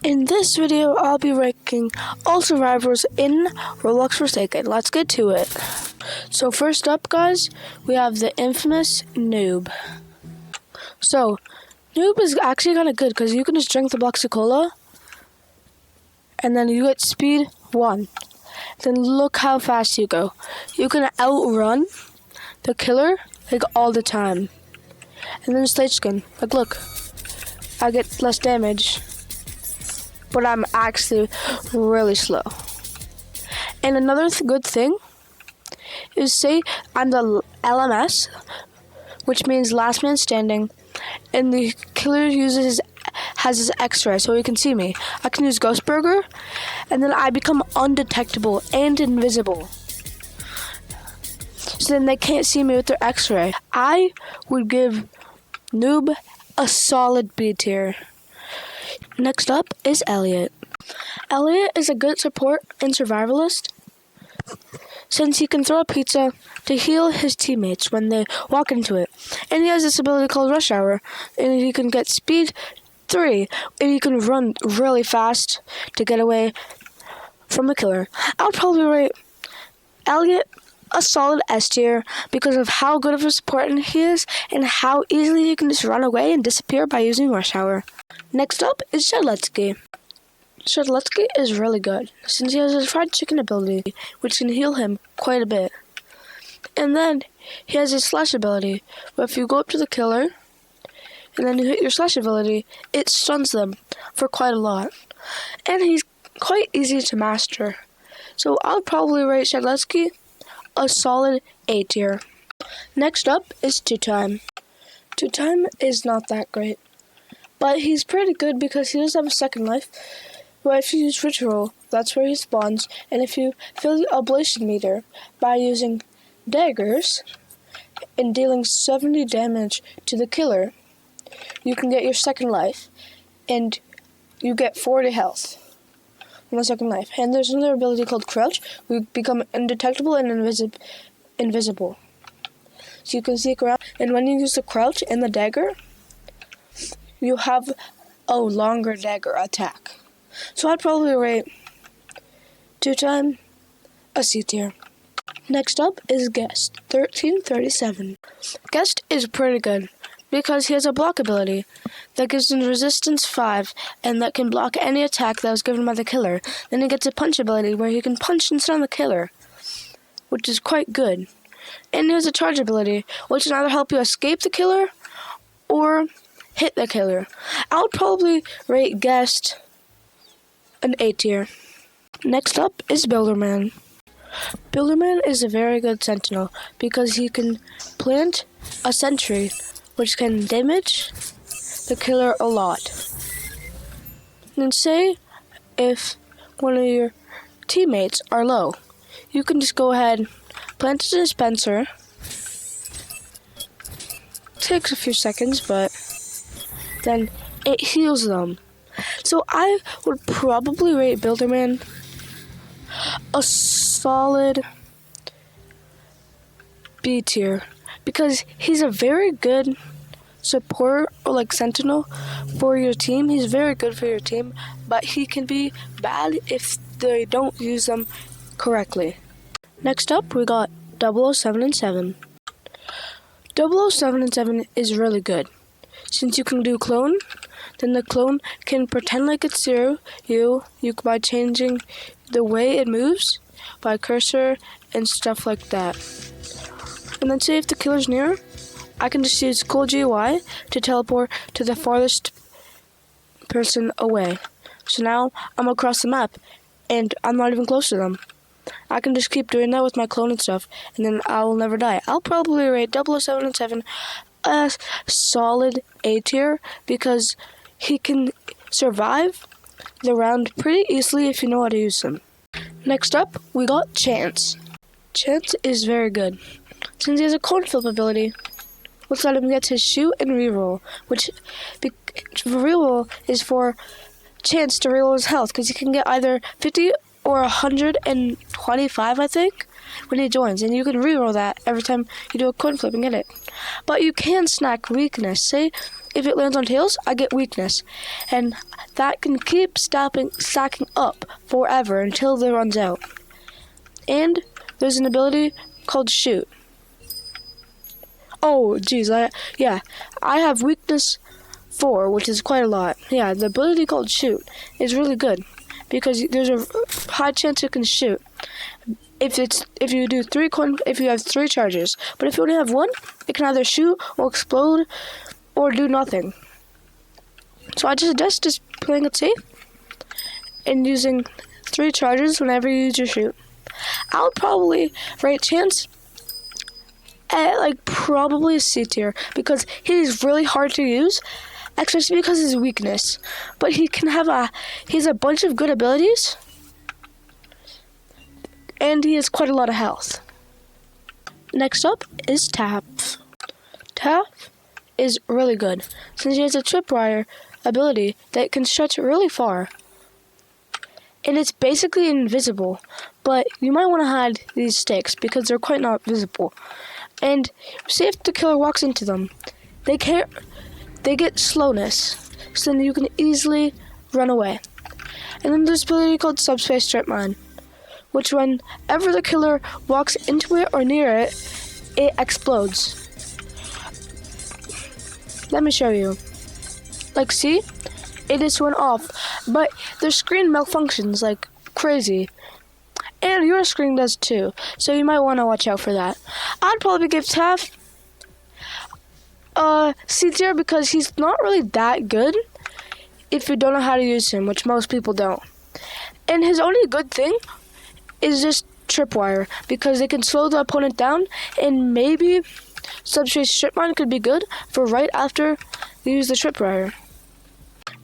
In this video, I'll be ranking all survivors in Roblox Forsaken. Let's get to it. So first up, guys, we have the infamous Noob. So, Noob is actually kind of good because you can just drink the blocks of cola, and then you get speed 1. Then look how fast you go. You can outrun the killer like all the time. And then stage skin. Like look, I get less damage, but I'm actually really slow. And another good thing is, say I'm the LMS, which means last man standing, and the killer has his X-ray so he can see me. I can use Ghost Burger, and then I become undetectable and invisible. So then they can't see me with their X-ray. I would give Noob a solid B tier. Next up is Elliot. Elliot is a good support and survivalist, since he can throw a pizza to heal his teammates when they walk into it. And he has this ability called Rush Hour, and he can get speed 3, and he can run really fast to get away from the killer. I'll probably rate Elliot a solid S tier because of how good of a support he is and how easily he can just run away and disappear by using Rush Hour. Next up is Shedletki. Shedletki is really good since he has his fried chicken ability, which can heal him quite a bit. And then he has his slash ability, where if you go up to the killer and then you hit your slash ability, it stuns them for quite a lot. And he's quite easy to master. So I'll probably rate Shedletki a solid A tier. Next up is 2Time. 2Time is not that great, but he's pretty good because he does have a second life. But if you use Ritual, that's where he spawns, and if you fill the ablation meter by using daggers and dealing 70 damage to the killer, you can get your second life, and you get 40 health on the second life. And there's another ability called Crouch, where you become undetectable and invisible. So you can sneak around, and when you use the Crouch and the dagger, you have a longer dagger attack. So I'd probably rate 2Time a C tier. Next up is Guest 1337. Guest is pretty good because he has a block ability that gives him resistance 5 and that can block any attack that was given by the killer. Then he gets a punch ability where he can punch and stun the killer, which is quite good. And he has a charge ability which can either help you escape the killer or hit the killer. I would probably rate Guest an A tier. Next up is Builderman. Builderman is a very good sentinel because he can plant a sentry which can damage the killer a lot. And say if one of your teammates are low, you can just go ahead, plant a dispenser. Takes a few seconds, but then it heals them. So I would probably rate Builderman a solid B tier because he's a very good support or like sentinel for your team. He's very good for your team, but he can be bad if they don't use them correctly. Next up, we got 007 and 7. 007 and 7 is really good since you can do clone. Then the clone can pretend like it's you by changing the way it moves by cursor and stuff like that. And then say if the killer's near, I can just use cool GUI to teleport to the farthest person away. So now I'm across the map and I'm not even close to them. I can just keep doing that with my clone and stuff, and then I will never die. I'll probably rate 007 and 7 a solid A tier because he can survive the round pretty easily if you know how to use him. Next up, we got Chance. Chance is very good since he has a coin flip ability, which let him get his shoot and reroll, which reroll is for Chance to reroll his health because he can get either 50 or 125, I think, when he joins, and you can reroll that every time you do a coin flip and get it. But you can snack weakness. Say if it lands on tails, I get weakness. And that can keep stacking up forever until it runs out. And there's an ability called shoot. Oh, geez, I have weakness 4, which is quite a lot. Yeah, the ability called shoot is really good because there's a high chance it can shoot. If you have 3 charges, but if you only have 1, it can either shoot or explode or do nothing. So I just suggest just playing it safe and using 3 charges whenever you use your shoot. I would probably rate Chance at like probably C tier because he's really hard to use, especially because of his weakness. But he has a bunch of good abilities. And he has quite a lot of health. Next up is Taff. Taff is really good since he has a tripwire ability that can stretch really far. And it's basically invisible, but you might want to hide these sticks because they're quite not visible. And say if the killer walks into them, they get slowness, so then you can easily run away. And then there's an ability called Subspace Strip Mine, which whenever the killer walks into it or near it, it explodes. Let me show you. Like, see? It just went off, but the screen malfunctions like crazy. And your screen does too, so you might want to watch out for that. I'd probably give Taff C tier because he's not really that good if you don't know how to use him, which most people don't. And his only good thing is just tripwire because they can slow the opponent down, and maybe Subspace Strip Mine could be good for right after you use the tripwire.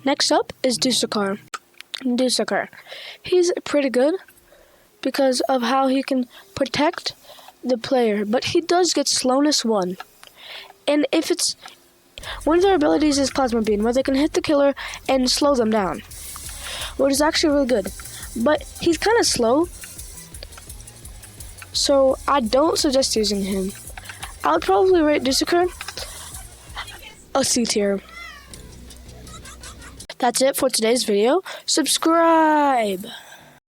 Next up is Dakar. He's pretty good because of how he can protect the player, but he does get slowness 1. And one of their abilities is Plasma Beam, where they can hit the killer and slow them down, which is actually really good. But he's kind of slow, so I don't suggest using him. I would probably rate Dakar a C tier. That's it for today's video. Subscribe!